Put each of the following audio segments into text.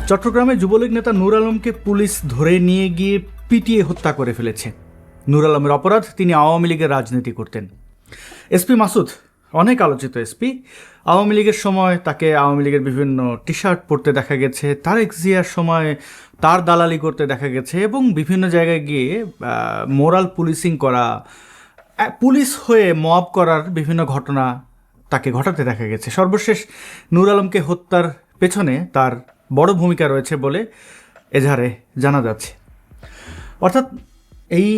চট্টগ্রামে যুবলীগ নেতা নূর আলমকে পুলিশ ধরে নিয়ে গিয়ে পিটিয়ে হত্যা করে ফেলেছে। নূর আলমের অপরাধ, তিনি আওয়ামী লীগের রাজনীতি করতেন। এসপি মাসুদ, অনেক আলোচিত এসপি, আওয়ামী লীগের সময় তাকে আওয়ামী লীগের বিভিন্ন টি শার্ট পরতে দেখা গেছে, তারেক জিয়ার সময় তার দালালি করতে দেখা গেছে এবং বিভিন্ন জায়গায় গিয়ে মোরাল পুলিশিং করা, পুলিশ হয়ে মব করার বিভিন্ন ঘটনা তাকে ঘটাতে দেখা গেছে। সর্বশেষ নূর আলমকে হত্যার পেছনে তার বড় ভূমিকা রয়েছে বলে এজাহারে জানা যাচ্ছে। অর্থাৎ এই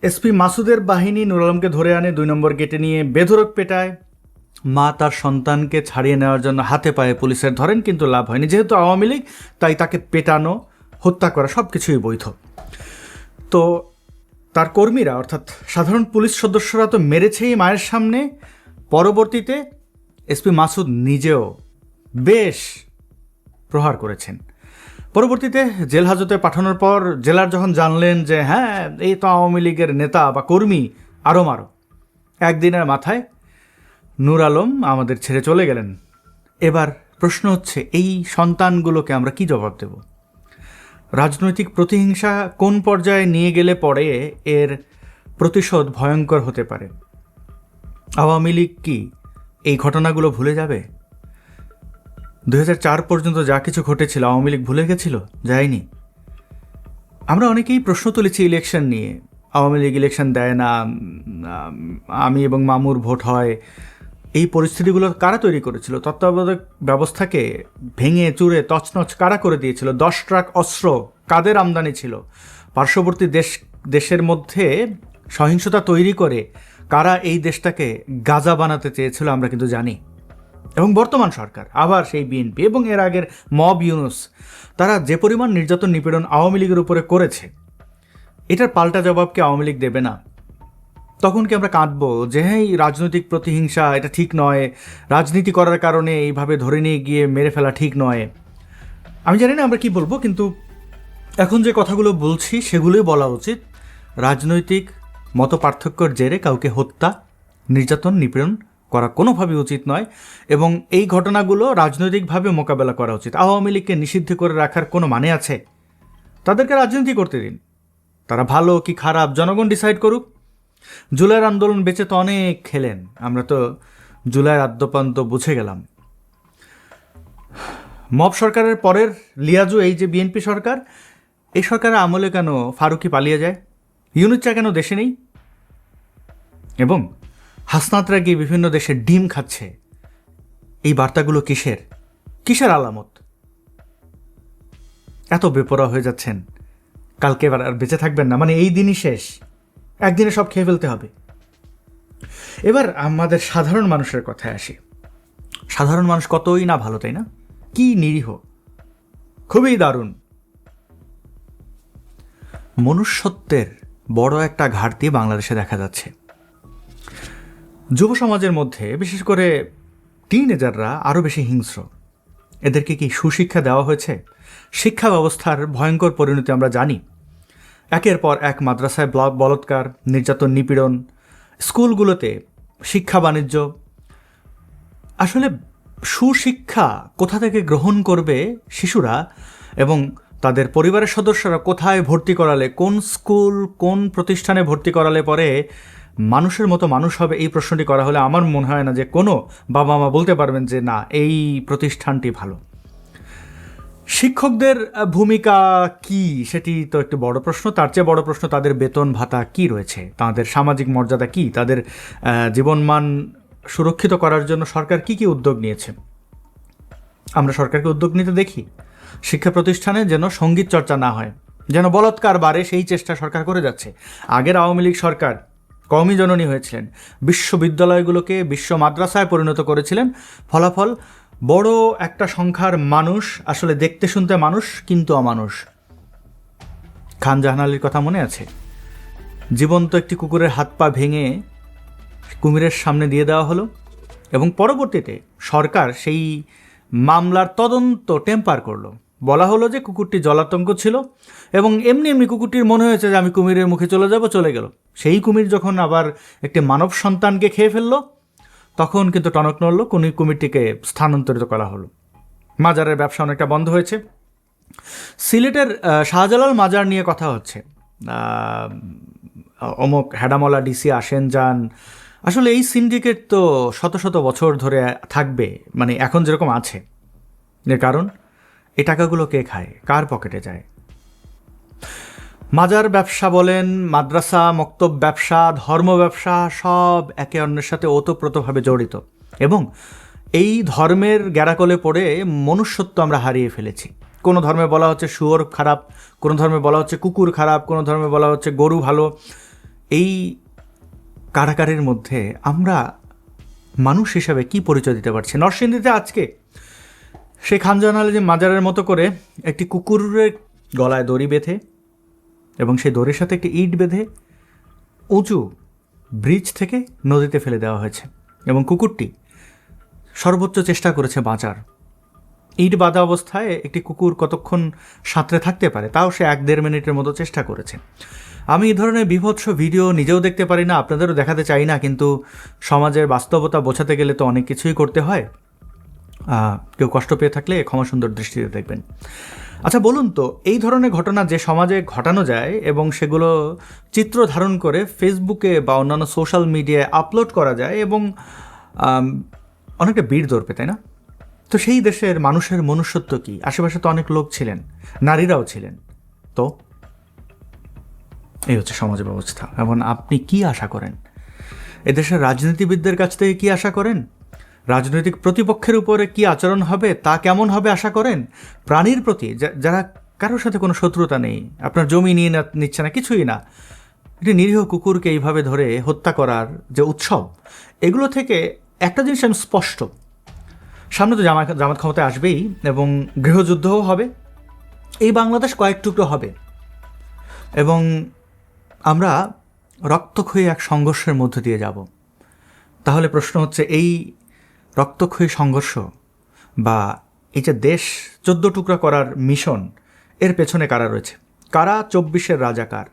এসপি মাসুদের বাহিনী নূর আলমকে ধরে আনে, 2 নম্বর গেটে নিয়ে বেধড়ক পেটায়। মা তার সন্তানকে ছাড়িয়ে নেওয়ার জন্য হাতে পায়ে পুলিশের ধরেন, কিন্তু লাভ হয়নি। যেহেতু আওয়ামী লীগ, তাই তাকে পেটানো, হত্যা করা সব কিছুই বৈধ। তো তার কর্মীরা অর্থাৎ সাধারণ পুলিশ সদস্যরা তো মেরেছেই মায়ের সামনে, পরবর্তীতে এসপি মাসুদ নিজেও বেশ প্রহার করেছেন। পরবর্তীতে জেল হাজতে পাঠানোর পর জেলার যখন জানলেন যে হ্যাঁ এই তো আওয়ামী লীগের নেতা বা কর্মী, আরও মারো, একদিনের মাথায় নূর আলম আমাদের ছেড়ে চলে গেলেন। এবার প্রশ্ন হচ্ছে, এই সন্তানগুলোকে আমরা কি জবাব দেব? রাজনৈতিক প্রতিহিংসা কোন পর্যায়ে নিয়ে গেলে পরে এর প্রতিশোধ ভয়ঙ্কর হতে পারে? আওয়ামী লীগ কি এই ঘটনাগুলো ভুলে যাবে? 2004 পর্যন্ত যা কিছু ঘটেছিল আওয়ামী লীগ ভুলে গেছিল? যায়নি। আমরা অনেকেই প্রশ্ন তুলেছি ইলেকশন নিয়ে, আওয়ামী লীগ ইলেকশন দেয় না, আমি এবং মামুর ভোট হয়। এই পরিস্থিতিগুলো কারা তৈরি করেছিল? তত্ত্বাবধায়ক ব্যবস্থাকে ভেঙে চুরে তছনছ কারা করে দিয়েছিল? 10 ট্রাক অস্ত্র কাদের আমদানি ছিল? পার্শ্ববর্তী দেশের মধ্যে সহিংসতা তৈরি করে কারা এই দেশটাকে গাজা বানাতে চেয়েছিল আমরা কিন্তু জানি। এবং বর্তমান সরকার, আবার সেই বিএনপি এবং এর আগের মব ইউনুস, তারা যে পরিমাণ নির্যাতন নিপীড়ন আওয়ামী লীগের উপরে করেছে, এটার পাল্টা জবাব কি আওয়ামী লীগ দেবে না? তখন কি আমরা কাঁদবো যে হ্যাঁ রাজনৈতিক প্রতিহিংসা, এটা ঠিক নয়, রাজনীতি করার কারণে এইভাবে ধরে নিয়ে গিয়ে মেরে ফেলা ঠিক নয়? আমি জানি না আমরা কি বলবো, কিন্তু এখন যে কথাগুলো বলছি সেগুলোই বলা উচিত। রাজনৈতিক মত পার্থক্যের জেরে কাউকে হত্যা, নির্যাতন, নিপীড়ন করা কোনোভাবেই উচিত নয় এবং এই ঘটনাগুলো রাজনৈতিকভাবে মোকাবেলা করা উচিত। আওয়ামী লীগকে নিষিদ্ধ করে রাখার কোনো মানে আছে? তাদেরকে রাজনীতি করতে দিন, তারা ভালো কি খারাপ জনগণ ডিসাইড করুক। জুলাইয়ের আন্দোলন বেঁচে তো অনেক খেলেন, আমরা তো জুলাইয়ের আদ্যপান্ত বুঝে গেলাম। মব সরকারের পরের লিয়াজু, এই যে বিএনপি সরকার, এই সরকারের আমলে কেন ফারুকি পালিয়ে যায়? ইউনুস কেন দেশে নেই? এবং হাসনাতরা গিয়ে বিভিন্ন দেশে ডিম খাচ্ছে, এই বার্তাগুলো কিসের আলামত? এত বেপরোয়া হয়ে যাচ্ছেন, কালকে আর বেঁচে থাকবেন না, মানে এই দিনই শেষ, একদিনে সব খেয়ে ফেলতে হবে। এবার আমাদের সাধারণ মানুষের কথায় আসি। সাধারণ মানুষ কতই না ভালো, তাই না? কি নিরীহ, খুবই দারুণ। মনুষ্যত্বের বড় একটা ঘাটতি বাংলাদেশে দেখা যাচ্ছে। যুব সমাজের মধ্যে বিশেষ করে টিনেজাররা আরও বেশি হিংস্র। এদেরকে কি সুশিক্ষা দেওয়া হয়েছে? শিক্ষা ব্যবস্থার ভয়ঙ্কর পরিণতি আমরা জানি। একের পর এক মাদ্রাসায় বলৎকার, নির্যাতন, নিপীড়ন, স্কুলগুলোতে শিক্ষা বাণিজ্য। আসলে সুশিক্ষা কোথা থেকে গ্রহণ করবে শিশুরা এবং তাদের পরিবারের সদস্যরা কোথায় ভর্তি করালে, কোন স্কুল, কোন প্রতিষ্ঠানে ভর্তি করালে পরে মানুষের মতো মানুষ হবে? এই প্রশ্নটি করা হলে আমার মনে হয় না যে কোনো বাবা মা বলতে পারবেন যে না এই প্রতিষ্ঠানটি ভালো। শিক্ষকদের ভূমিকা কি, সেটি তো একটি বড় প্রশ্ন। তার চেয়ে বড় প্রশ্ন তাদের বেতন ভাতা কি রয়েছে, তাদের সামাজিক মর্যাদা কি, তাদের জীবনমান সুরক্ষিত করার জন্য সরকার কি কি উদ্যোগ নিয়েছে। আমরা সরকারকে উদ্যোগ নিতে দেখি শিক্ষা প্রতিষ্ঠানে যেন সঙ্গীত চর্চা না হয়, যেন বলৎকার বাড়ে, সেই চেষ্টা সরকার করে যাচ্ছে। আগের আওয়ামী লীগ সরকার কওমি জননী হয়েছিলেন, বিশ্ববিদ্যালয়গুলোকে বিশ্ব মাদ্রাসায় পরিণত করেছিলেন। ফলাফল বড় একটা সংখ্যার মানুষ, আসলে দেখতে শুনতে মানুষ কিন্তু অমানুষ। খান জাহান আলীর কথা মনে আছে? জীবন্ত একটি কুকুরের হাত পা ভেঙে কুমিরের সামনে দিয়ে দেওয়া হলো এবং পরবর্তীতে সরকার সেই মামলার তদন্ত টেম্পার করলো। বলা হলো যে কুকুরটি জলাতঙ্ক ছিল এবং এমনি এমনি কুকুরটির মনে হয়েছে যে আমি কুমিরের মুখে চলে যাব, চলে গেল। সেই কুমির যখন আবার একটি মানব সন্তানকে খেয়ে ফেললো, তখন কিন্তু টনক নড়ল, কুমিরটিকে স্থানান্তরিত করা হলো। মাজারের ব্যবসা অনেকটা বন্ধ হয়েছে। সিলেটের শাহজালাল মাজার নিয়ে কথা হচ্ছে, অমুক হ্যাডামলা ডিসি আসেন যান। আসলে এই সিন্ডিকেট তো শত শত বছর ধরে থাকবে, মানে এখন যেরকম আছে। এর কারণ এই টাকাগুলো কে খায়, কার পকেটে যায়? মাজার ব্যবসা বলেন, মাদ্রাসা মক্তব ব্যবসা, ধর্ম ব্যবসা, সব একে অন্যের সাথে ওতপ্রোতভাবে জড়িত। এবং এই ধর্মের গ্যারাকলে পড়ে মনুষ্যত্ব আমরা হারিয়ে ফেলেছি। কোনো ধর্মে বলা হচ্ছে শুয়োর খারাপ, কোনো ধর্মে বলা হচ্ছে কুকুর খারাপ, কোনো ধর্মে বলা হচ্ছে গরু ভালো। এই কারাকারির মধ্যে আমরা মানুষ হিসাবে কি পরিচয় দিতে পারছি? নরসিংদীতে আজকে সেই খানজাহান আলী যে মাজারের মতো করে একটি কুকুরের গলায় দড়ি বেঁধে এবং সেই দড়ির সাথে একটি ইট বেঁধে উঁচু ব্রিজ থেকে নদীতে ফেলে দেওয়া হয়েছে, এবং কুকুরটি সর্বোচ্চ চেষ্টা করেছে বাঁচার। ইট বাঁধা অবস্থায় একটি কুকুর কতক্ষণ সাঁতরে থাকতে পারে, তাও সে 1-1.5 মিনিটের মতো চেষ্টা করেছে। আমি এই ধরনের বিভৎস ভিডিও নিজেও দেখতে পারি না, আপনাদেরও দেখাতে চাই না, কিন্তু সমাজের বাস্তবতা বোঝাতে গেলে তো অনেক কিছুই করতে হয়। কেউ কষ্ট পেয়ে থাকলে ক্ষমা সুন্দর দৃষ্টিতে দেখবেন। আচ্ছা বলুন তো, এই ধরনের ঘটনা যে সমাজে ঘটানো যায় এবং সেগুলো চিত্র ধারণ করে ফেসবুকে বা অন্যান্য সোশ্যাল মিডিয়ায় আপলোড করা যায় এবং অনেকটা ভিড় ধরবে, তাই না? তো সেই দেশের মানুষের মনুষ্যত্ব কী? আশেপাশে তো অনেক লোক ছিলেন, নারীরাও ছিলেন। তো এই হচ্ছে সমাজ ব্যবস্থা। এবং আপনি কি আশা করেন? এদেশের রাজনীতিবিদদের কাছ থেকে কি আশা করেন? রাজনৈতিক প্রতিপক্ষের উপরে কি আচরণ হবে, তা কেমন হবে আশা করেন? প্রাণীর প্রতি যারা কারোর সাথে কোনো শত্রুতা নেই, আপনার জমি নিয়ে নিচ্ছে না, কিছুই না, একটি নিরীহ কুকুরকে এইভাবে ধরে হত্যা করার যে উৎসব, এগুলো থেকে একটা জিনিস আমি স্পষ্ট, সামনে তো জামাত ক্ষমতায় আসবেই এবং গৃহযুদ্ধও হবে। এই বাংলাদেশ কয়েক টুকরো হবে এবং আমরা রক্তক্ষয়ী এক সংঘর্ষের মধ্য দিয়ে যাব। তাহলে প্রশ্ন হচ্ছে, এই রক্তক্ষয়ী সংঘর্ষ বা এই যে দেশ 14 টুকরা করার মিশন, এর পেছনে কারা রয়েছে? কারা 24-এর রাজাকার?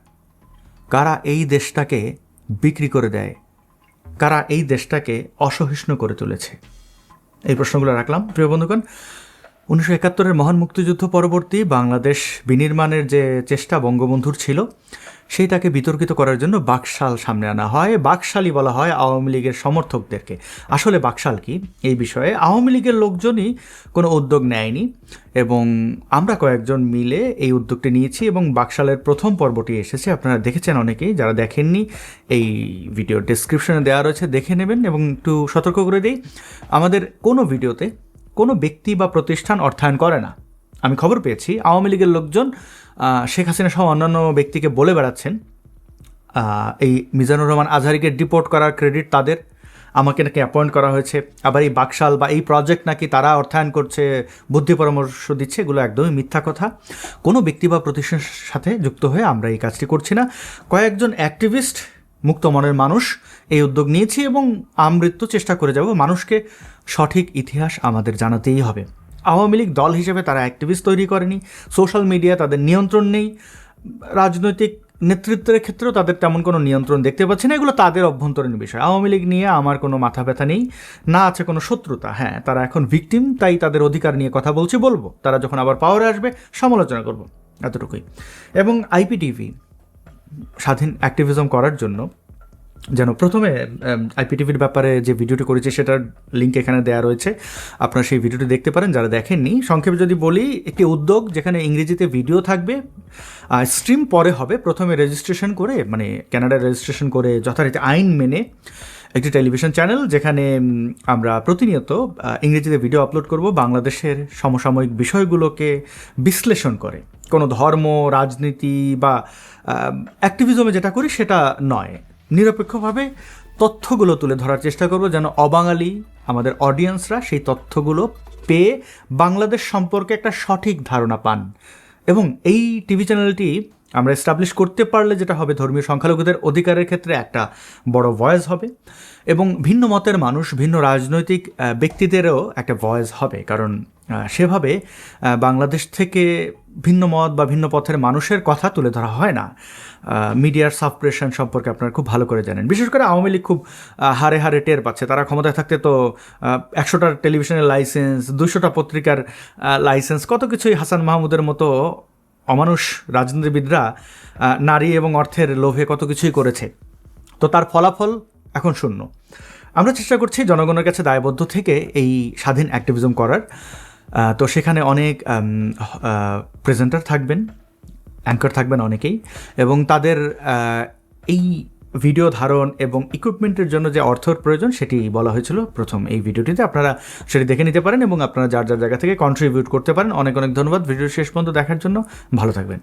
কারা এই দেশটাকে বিক্রি করে দেয়? কারা এই দেশটাকে অসহিষ্ণু করে তুলেছে? এই প্রশ্নগুলো রাখলাম। প্রিয় বন্ধুগণ, 1971-এর মহান মুক্তিযুদ্ধ পরবর্তী বাংলাদেশ বিনির্মাণের যে চেষ্টা বঙ্গবন্ধুর ছিল, সেইটাকে বিতর্কিত করার জন্য বাকশাল সামনে আনা হয়। বাকশালই বলা হয় আওয়ামী লীগের সমর্থকদেরকে। আসলে বাকশাল কি, এই বিষয়ে আওয়ামী লীগের লোকজনই কোনো উদ্যোগ নেয়নি এবং আমরা কয়েকজন মিলে এই উদ্যোগটি নিয়েছি এবং বাকশালের প্রথম পর্বটি এসেছে। আপনারা দেখেছেন অনেকেই, যারা দেখেননি এই ভিডিও ডেসক্রিপশনে দেওয়া রয়েছে, দেখে নেবেন। এবং একটু সতর্ক করে দিই, আমাদের কোনো ভিডিওতে কোনো ব্যক্তি বা প্রতিষ্ঠান অর্থায়ন করে না। আমি খবর পেয়েছি আওয়ামী লীগের লোকজন শেখ হাসিনা সহ অন্যান্য ব্যক্তিকে বলে বেড়াচ্ছেন এই মিজানুর রহমান আজহারিকে ডিপোর্ট করার ক্রেডিট তাদের, আমাকে নাকি অ্যাপয়েন্ট করা হয়েছে, আবার এই বাকশাল বা এই প্রজেক্ট নাকি তারা অর্থায়ন করছে, বুদ্ধি পরামর্শ দিচ্ছে। এগুলো একদমই মিথ্যা কথা। কোনো ব্যক্তি বা প্রতিষ্ঠানের সাথে যুক্ত হয়ে আমরা এই কাজটি করছি না। কয়েকজন অ্যাক্টিভিস্ট, মুক্ত মনের মানুষ এই উদ্যোগ নিয়েছি এবং আমৃত্যু চেষ্টা করে যাব। মানুষকে সঠিক ইতিহাস আমাদের জানাতেই হবে। আওয়ামী লীগ দল হিসেবে তারা অ্যাক্টিভিস্ট তৈরি করেনি, সোশ্যাল মিডিয়া তাদের নিয়ন্ত্রণ নেই, রাজনৈতিক নেতৃত্বের ক্ষেত্রেও তাদের তেমন কোনো নিয়ন্ত্রণ দেখতে পাচ্ছি না। এগুলো তাদের অভ্যন্তরীণ বিষয়। আওয়ামী লীগ নিয়ে আমার কোনো মাথা ব্যথা নেই, না আছে কোনো শত্রুতা। হ্যাঁ, তারা এখন ভিকটিম, তাই তাদের অধিকার নিয়ে কথা বলবো। তারা যখন আবার পাওয়ারে আসবে সমালোচনা করব, এতটুকুই। এবং আইপিটিভি স্বাধীন অ্যাক্টিভিজম করার জন্য যেন, প্রথমে আইপিটিভির ব্যাপারে যে ভিডিওটি করেছি সেটার লিঙ্ক এখানে দেওয়া রয়েছে, আপনারা সেই ভিডিওটি দেখতে পারেন যারা দেখেননি। সংক্ষেপে যদি বলি, একটি উদ্যোগ যেখানে ইংরেজিতে ভিডিও থাকবে, স্ট্রিম পরে হবে। প্রথমে রেজিস্ট্রেশন করে, মানে ক্যানাডায় রেজিস্ট্রেশন করে যথারীতি আইন মেনে একটি টেলিভিশন চ্যানেল, যেখানে আমরা প্রতিনিয়ত ইংরেজিতে ভিডিও আপলোড করব, বাংলাদেশের সমসাময়িক বিষয়গুলোকে বিশ্লেষণ করে। কোনো ধর্ম, রাজনীতি বা অ্যাক্টিভিজমে যেটা করি সেটা নয়, নিরপেক্ষভাবে তথ্যগুলো তুলে ধরার চেষ্টা করব, যেন অবাঙালি আমাদের অডিয়েন্সরা সেই তথ্যগুলো পেয়ে বাংলাদেশ সম্পর্কে একটা সঠিক ধারণা পান। এবং এই টিভি চ্যানেলটি আমরা এস্টাবলিশ করতে পারলে যেটা হবে, ধর্মীয় সংখ্যালঘুদের অধিকারের ক্ষেত্রে একটা বড় ভয়েস হবে এবং ভিন্ন মতের মানুষ, ভিন্ন রাজনৈতিক ব্যক্তিদেরও একটা ভয়েস হবে। কারণ সেভাবে বাংলাদেশ থেকে ভিন্ন মত বা ভিন্ন পথের মানুষের কথা তুলে ধরা হয় না। মিডিয়ার সাবপ্রেশন সম্পর্কে আপনারা খুব ভালো করে জানেন। বিশেষ করে আওয়ামী লীগ খুব হারে হারে টের পাচ্ছে। তারা ক্ষমতায় থাকতে তো 100টা টেলিভিশনের লাইসেন্স, 200টা পত্রিকার লাইসেন্স, কত কিছুই হাসান মাহমুদের মতো অমানুষ রাজনীতিবিদরা নারী এবং অর্থের লোভে কত কিছুই করেছে। তো তার ফলাফল এখন শূন্য। আমরা চেষ্টা করছি জনগণের কাছে দায়বদ্ধ থেকে এই স্বাধীন অ্যাক্টিভিজম করার। তো সেখানে অনেক প্রেজেন্টার থাকবেন, অ্যাঙ্কার থাকবেন অনেকেই, এবং তাদের এই ভিডিও ধারণ এবং ইকুইপমেন্টের জন্য যে অর্থের প্রয়োজন সেটি বলা হয়েছিল প্রথম এই ভিডিওটিতে। আপনারা সেটি দেখে নিতে পারেন এবং আপনারা যার যার জায়গা থেকে কন্ট্রিবিউট করতে পারেন। অনেক অনেক ধন্যবাদ ভিডিও শেষ পর্যন্ত দেখার জন্য। ভালো থাকবেন।